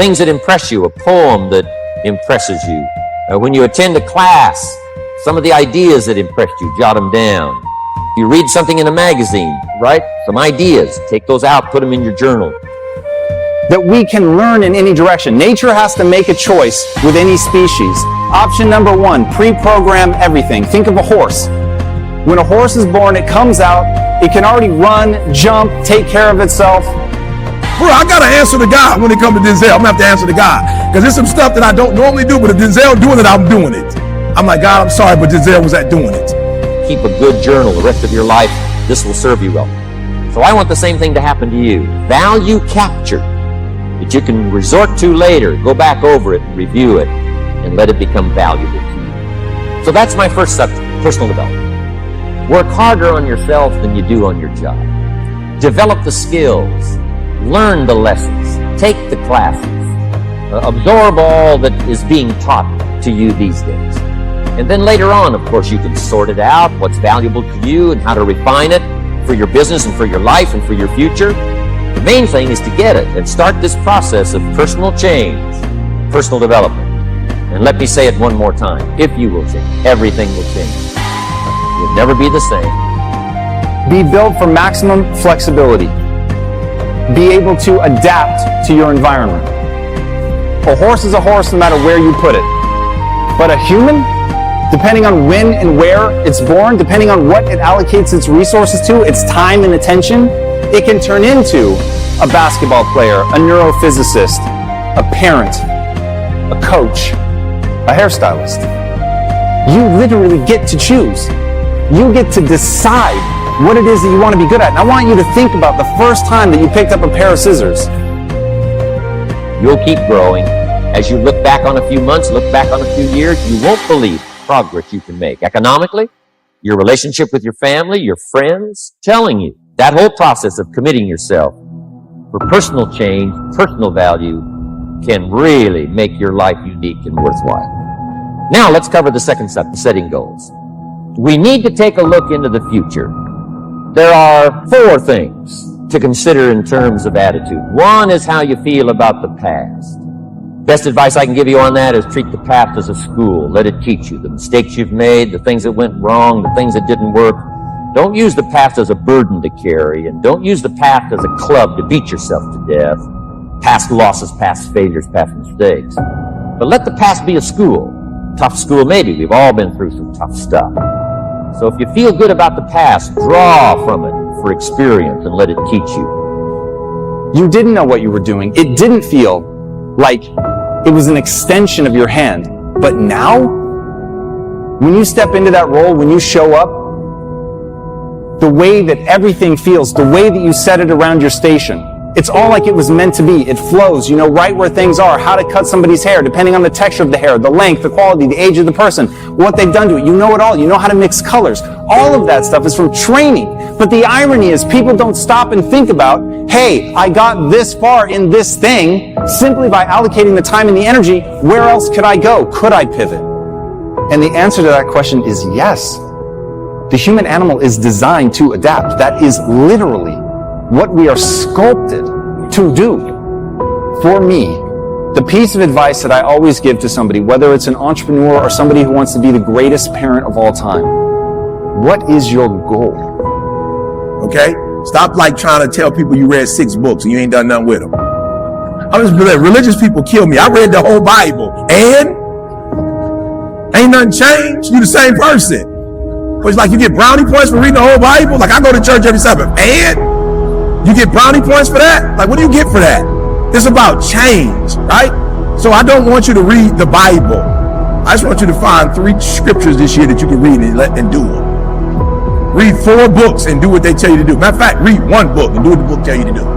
Things that impress you, a poem that impresses you. When you attend a class, some of the ideas that impressed you, jot them down. If you read something in a magazine, write some ideas, take those out, put them in your journal. That we can learn in any direction. Nature has to make a choice with any species. Option number one, pre-program everything. Think of a horse. When a horse is born, it comes out, it can already run, jump, take care of itself. Bro, I gotta answer the guy when it comes to Denzel. I'm gonna have to answer the guy. Because there's some stuff that I don't normally do, but if Denzel doing it, I'm doing it. I'm like, God, I'm sorry, but Denzel was at doing it. Keep a good journal the rest of your life. This will serve you well. So I want the same thing to happen to you. Value capture that you can resort to later. Go back over it and review it and let it become valuable to you. So that's my first subject, personal development. Work harder on yourself than you do on your job. Develop the skills. Learn the lessons. Take the classes. Absorb all that is being taught to you these days. And then later on, of course, you can sort it out, what's valuable to you and how to refine it for your business and for your life and for your future. The main thing is to get it and start this process of personal change, personal development. And let me say it one more time. If you will change, everything will change. You'll never be the same. Be built for maximum flexibility. Be able to adapt to your environment. A horse is a horse no matter where you put it. But a human, depending on when and where it's born, depending on what it allocates its resources to, its time and attention, it can turn into a basketball player, a neurophysicist, a parent, a coach, a hairstylist. You literally get to choose. You get to decide what it is that you want to be good at. And I want you to think about the first time that you picked up a pair of scissors. You'll keep growing. As you look back on a few months, look back on a few years, you won't believe the progress you can make. Economically, your relationship with your family, your friends, telling you that whole process of committing yourself for personal change, personal value, can really make your life unique and worthwhile. Now let's cover the second step, setting goals. We need to take a look into the future. There are 4 things to consider in terms of attitude. One is how you feel about the past. Best advice I can give you on that is treat the past as a school. Let it teach you the mistakes you've made, the things that went wrong, the things that didn't work. Don't use the past as a burden to carry, and don't use the past as a club to beat yourself to death. Past losses, past failures, past mistakes. But let the past be a school. Tough school maybe. We've all been through some tough stuff. So if you feel good about the past, draw from it for experience and let it teach you. You didn't know what you were doing. It didn't feel like it was an extension of your hand. But now, when you step into that role, when you show up, the way that everything feels, the way that you set it around your station, it's all like it was meant to be. It flows. You know right where things are, how to cut somebody's hair, depending on the texture of the hair, the length, the quality, the age of the person, what they've done to it. You know it all. You know how to mix colors. All of that stuff is from training. But the irony is people don't stop and think about, hey, I got this far in this thing simply by allocating the time and the energy. Where else could I go? Could I pivot? And the answer to that question is yes. The human animal is designed to adapt. That is literally what we are sculpted to do. For me, the piece of advice that I always give to somebody, whether it's an entrepreneur or somebody who wants to be the greatest parent of all time, what is your goal? Okay? Stop like trying to tell people you read 6 books and you ain't done nothing with them. I'm just religious people kill me. I read the whole Bible and ain't nothing changed. You the same person. But it's like you get brownie points for reading the whole Bible. Like I go to church every Sabbath and you get brownie points for that? Like, what do you get for that? It's about change, right? So I don't want you to read the Bible. I just want you to find 3 scriptures this year that you can read and do them. Read 4 books and do what they tell you to do. Matter of fact, read 1 book and do what the book tell you to do.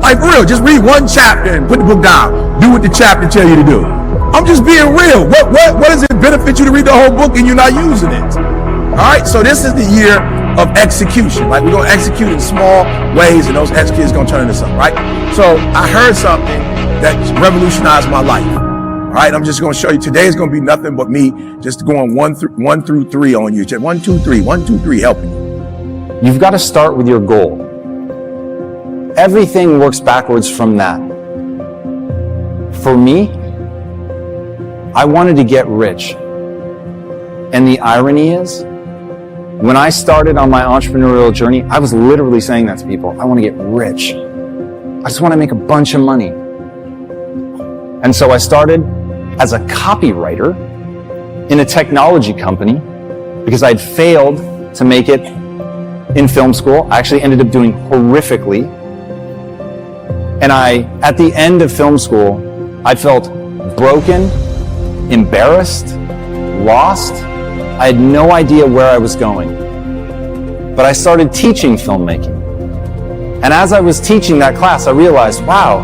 Like, for real, just read 1 chapter and put the book down. Do what the chapter tell you to do. I'm just being real. What does it benefit you to read the whole book and you're not using it? All right, so this is the year of execution. Like, we're going to execute in small ways, and those executes going to turn into something, right? So I heard something that revolutionized my life. All right, I'm just going to show you. Today is going to be nothing but me just going 1 through 3 on you. 1, 2, 3, 1, 2, 3, helping you. You've got to start with your goal. Everything works backwards from that. For me, I wanted to get rich. And the irony is, when I started on my entrepreneurial journey, I was literally saying that to people. I want to get rich. I just want to make a bunch of money. And so I started as a copywriter in a technology company because I'd failed to make it in film school. I actually ended up doing horrifically. And at the end of film school, I felt broken, embarrassed, lost. I had no idea where I was going. But I started teaching filmmaking. And as I was teaching that class, I realized, wow,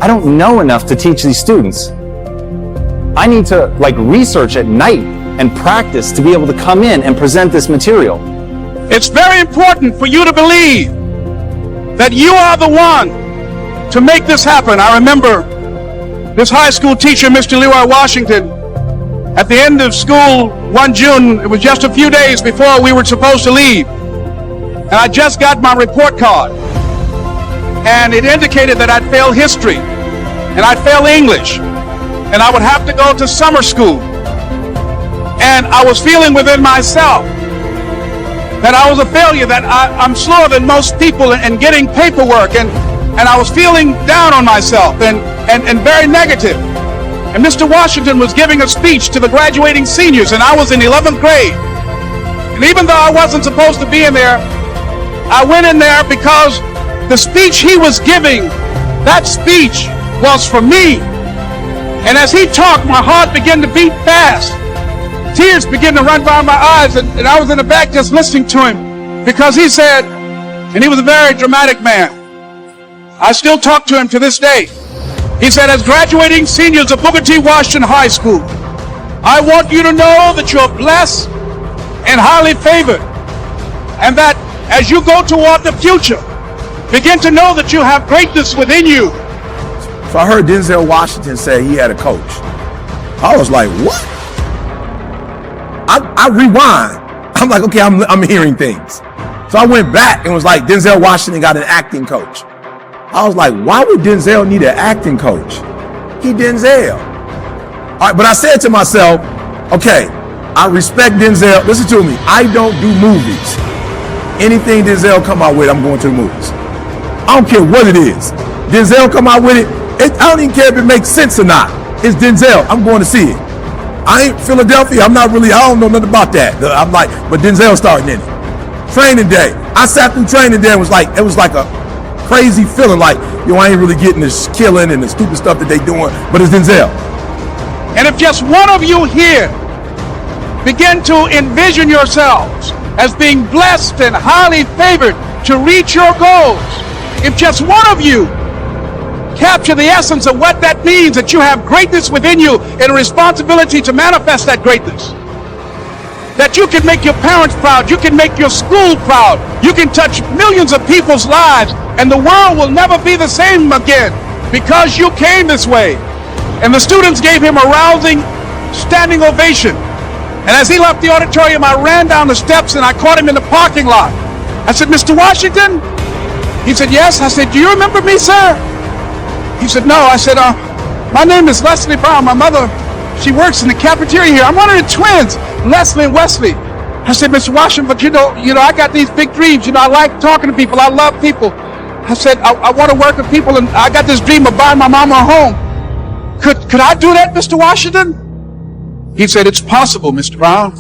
I don't know enough to teach these students. I need to research at night and practice to be able to come in and present this material. It's very important for you to believe that you are the one to make this happen. I remember this high school teacher, Mr. Leroy Washington, at the end of school one June, it was just a few days before we were supposed to leave, and I just got my report card, and it indicated that I'd failed history, and I'd failed English, and I would have to go to summer school. And I was feeling within myself that I was a failure, that I'm slower than most people in getting paperwork, and I was feeling down on myself and very negative. And Mr. Washington was giving a speech to the graduating seniors, and I was in 11th grade. And even though I wasn't supposed to be in there, I went in there because the speech he was giving, that speech was for me. And as he talked, my heart began to beat fast. Tears began to run by my eyes, and I was in the back just listening to him because he said, and he was a very dramatic man. I still talk to him to this day. He said, as graduating seniors of Booker T. Washington High School, I want you to know that you're blessed and highly favored, and that as you go toward the future, begin to know that you have greatness within you. So I heard Denzel Washington say he had a coach. I was like, what? I rewind. I'm like, okay, I'm hearing things. So I went back and was like, Denzel Washington got an acting coach. I was like, why would Denzel need an acting coach? He Denzel. All right, but I said to myself, okay, I respect Denzel. Listen to me. I don't do movies. Anything Denzel come out with, I'm going to the movies. I don't care what it is. Denzel come out with it. I don't even care if it makes sense or not. It's Denzel. I'm going to see it. I ain't Philadelphia. I don't know nothing about that. I'm like, but Denzel starting in it. Training Day. I sat through Training Day and it was like a crazy feeling like, I ain't really getting this killing and the stupid stuff that they doing, but it's Denzel. And if just one of you here begin to envision yourselves as being blessed and highly favored to reach your goals, if just one of you capture the essence of what that means, that you have greatness within you and a responsibility to manifest that greatness, that you can make your parents proud, you can make your school proud, you can touch millions of people's lives, and the world will never be the same again because you came this way. And the students gave him a rousing standing ovation. And as he left the auditorium, I ran down the steps and I caught him in the parking lot. I said, Mr. Washington? He said, yes. I said, do you remember me, sir? He said, no. I said, my name is Leslie Brown. My mother, she works in the cafeteria here. I'm one of the twins, Leslie and Wesley. I said, Mr. Washington, but you know, I got these big dreams. I like talking to people. I love people. I said, I want to work with people, and I got this dream of buying my mama a home. Could I do that, Mr. Washington? He said, it's possible, Mr. Brown.